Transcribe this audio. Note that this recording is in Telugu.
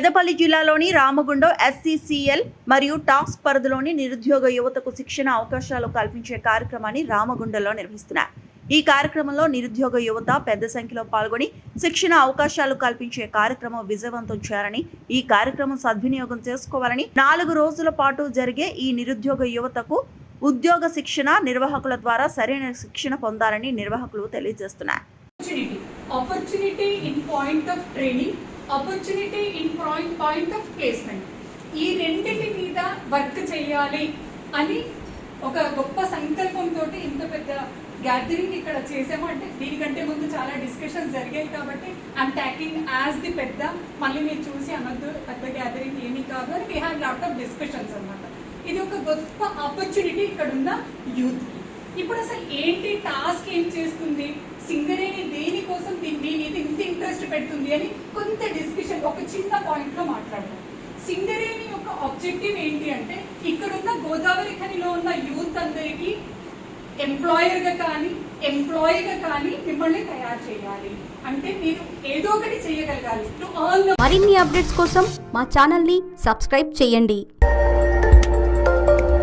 పెద్దపల్లి జిల్లాలోని రామగుండం ఎస్సీసీఎల్ మరియు టాస్క్ పరిధిలోని నిరుద్యోగ యువతకు శిక్షణ అవకాశాలు కల్పించే కార్యక్రమాన్ని రామగుండంలో నిర్వహిస్తున్నారు. ఈ కార్యక్రమంలో నిరుద్యోగ యువత పెద్ద సంఖ్యలో పాల్గొని శిక్షణ అవకాశాలు కల్పించే కార్యక్రమం విజయవంతం చేయాలని, ఈ కార్యక్రమం సద్వినియోగం చేసుకోవాలని 4 రోజుల పాటు జరిగే ఈ నిరుద్యోగ యువతకు ఉద్యోగ శిక్షణ నిర్వాహకుల ద్వారా సరైన శిక్షణ పొందాలని నిర్వాహకులు తెలియజేస్తున్నారు. Opportunity in point of training, opportunity in point of placement. ఈ రెండింటి మీద వర్క్ చేయాలి అని ఒక గొప్ప సంకల్పంతో ఇంత పెద్ద గ్యాదరింగ్ ఇక్కడ చేసాము. అంటే దీనికంటే ముందు చాలా డిస్కషన్స్ జరిగాయి కాబట్టి ఐఎమ్ టాకింగ్ యాజ్ ది పెద్ద, మళ్ళీ మీరు చూసి అనొద్దు పెద్ద గ్యాదరింగ్ ఏమీ కాదు అని we have lot of discussions అనమాట. ఇది ఒక గొప్ప ఆపర్చునిటీ ఇక్కడ ఉన్న యూత్కి. ఇప్పుడు అసలు ఏంటి టాస్క్ ఏం చేస్తుంది, సింగరేణి దేనికోసం దీని మీద ఇంత ఇంట్రెస్ట్ పెడుతుంది అని కొంత డిస్కషన్ ఒక చిన్న పాయింట్లో మాట్లాడదాం. సింగరేణి యొక్క ఆబ్జెక్టివ్ ఏంటి అంటే ఇక్కడున్న గోదావరి ఖనిలో ఉన్న యూత్ అందరికీ ఎంప్లాయర్గా కానీ మిమ్మల్ని తయారు చేయాలి. అంటే మీరు ఏదో ఒకటి చేయగలగాలి. మరిన్ని అప్డేట్స్ కోసం మా ఛానల్ని సబ్స్క్రైబ్ చేయండి.